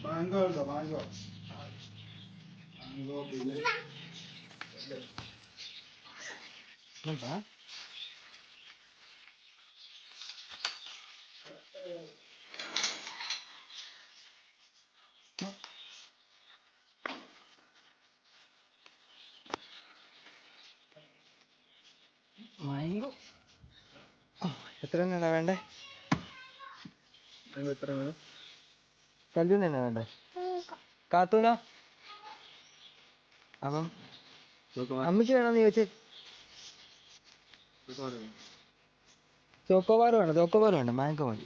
Mango ഉണ്ടോ? Mango mango പിന്നെ എന്താ മാംഗോ എത്ര എണ്ണ വേണ്ടേ? എത്ര വേണം? കല്ലൂന്ന് തന്നെ വേണ്ടേ? കാത്തൂനോ? അപ്പം അമ്മയ്ക്ക് വേണമെന്ന് ചോദിച്ചേ. ചോക്കോബാർ വേണം. ചോക്കോബാർ വേണ്ട, മാംഗോ മതി.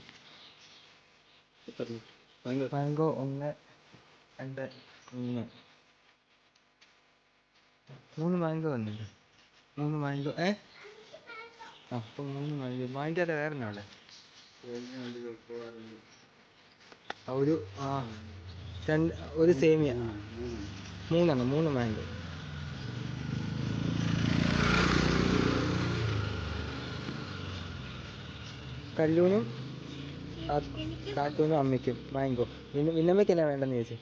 മാംഗോ 1, 2, 3 3 മാംഗോ വന്നില്ലേ? 3 മാംഗോ. അപ്പം 3 മാംഗോ. മാംഗോ അല്ല വേറെ എന്നാ ഉള്ളേ? ഒരു സേമിയ. 3 മാംഗോ. കല്ലൂനും കാത്തൂനും അമ്മയ്ക്കും മാംഗോ. വിന്നമ്മയ്ക്ക് എന്നാ വേണ്ടെന്ന് ചോദിച്ചേ.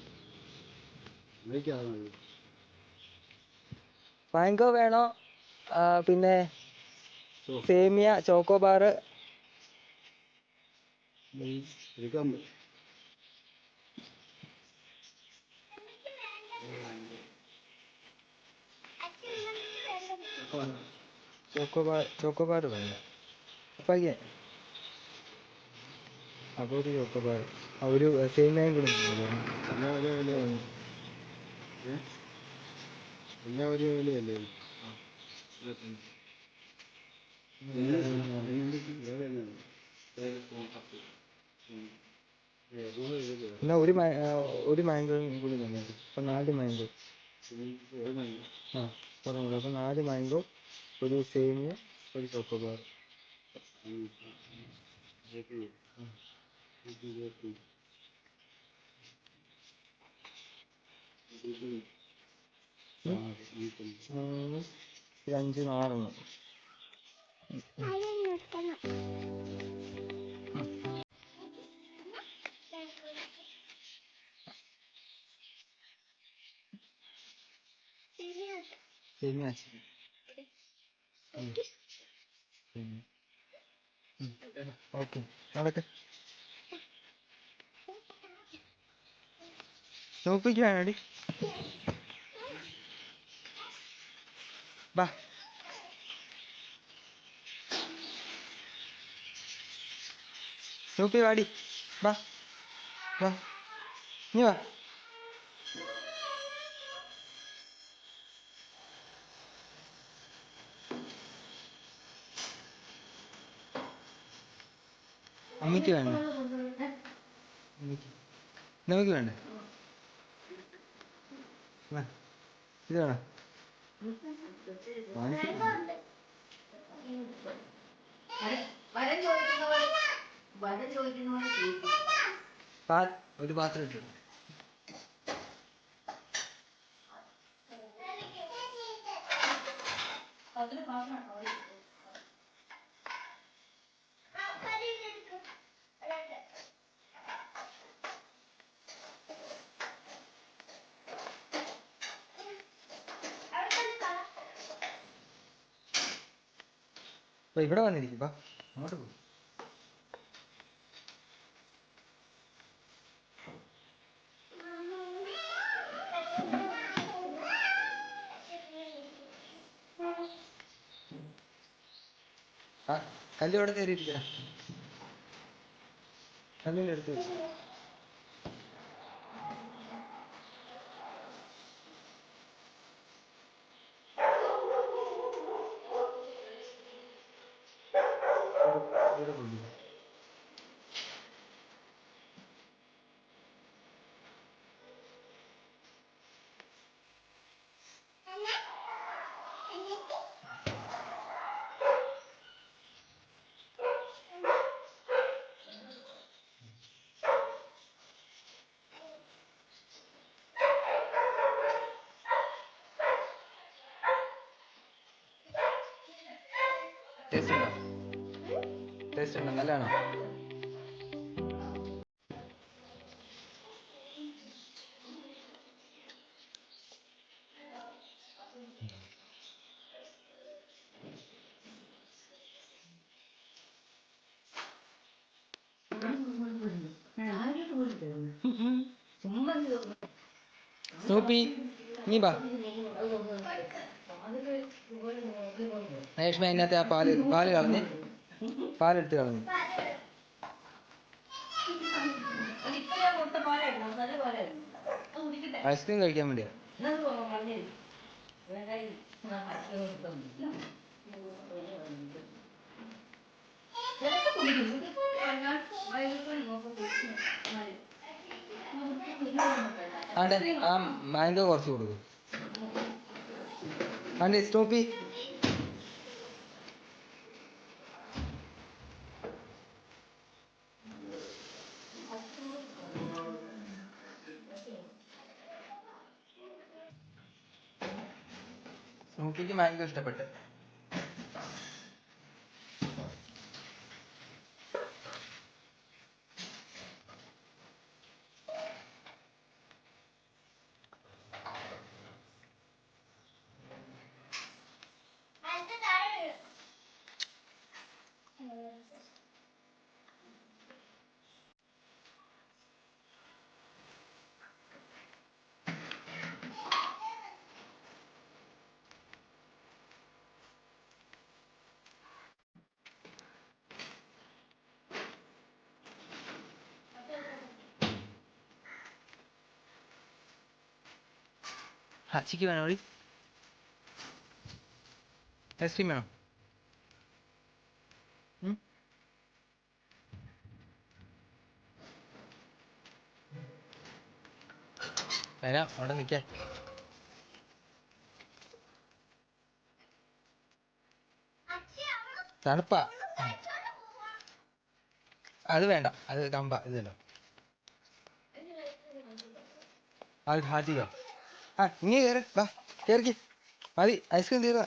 മാംഗോ വേണോ? പിന്നെ സേമിയ, ചോക്കോബാർ. ചോക്കോബാർ വേണ്ട. അപ്പയ്ക്ക് അപ്പോൾ ഒരു ചോക്കോബാർ. ഒരു സേമിയയും കൂടി എല്ലാ ഒരു വിലയല്ലേ? എന്നാ ഒരു മാംഗോ കൂടി തന്നെ. അപ്പം 4 മാംഗോ. കുറവുള്ളൂ. അപ്പം 4 മാംഗോ, ഒരു സേമിയ, ഒരു ചോക്കോബാർ. മൂന്ന് 5 6. സേമിയ ഓക്കെ. നടക്ക്. നോക്കിക്ക് വേണടി. ബാ. നോക്കി വാടി. ബാ വാ. നീ വാ. അമ്മയ്ക്ക് വേണ്ട. നമുക്ക് വേണ്ടേ? ഇത് വേണം. ഒരു പാത്രം ഇട്ടു. അപ്പൊ ഇവിടെ വന്നിരിക്കും. അങ്ങോട്ട് പോകും. കല്ല് ഇവിടെ കയറിയിരിക്കുക. കല്ലിൻ്റെ അടുത്ത് വെച്ചു. ടേസ്റ്റ് ഉണ്ടോ? ടേസ്റ്റ് ഉണ്ടോ? നല്ലതാണോ? സ്നൂപ്പി നീ ബാ. രേഷ്മ അതിനകത്ത് ആ പാല് കളഞ്ഞ് പാലെടുത്ത് കളഞ്ഞു. ഐസ്ക്രീം കഴിക്കാൻ വേണ്ടിയാ. ആണ്ടെ ആ മാംഗോ കുറച്ച് കൊടുക്കും. ആണ്ടെ സ്നൂപ്പി സ്നൂപ്പിക്ക് മാംഗോ ഇഷ്ടപ്പെട്ടു. ഹച്ചിക്ക് വേണോ? ഐസ്ക്രീം വേണോ? വരാം, അവിടെ നിൽക്കാൻ. തണുപ്പാ. അത് വേണ്ട, അത് കമ്പ ഇതല്ലോ. അത് ഹാജിക്കോ? ആ ഇങ്ങനെ കയറി വാ, കയറിക്ക്. മതി, ഐസ്ക്രീം തീർന്ന.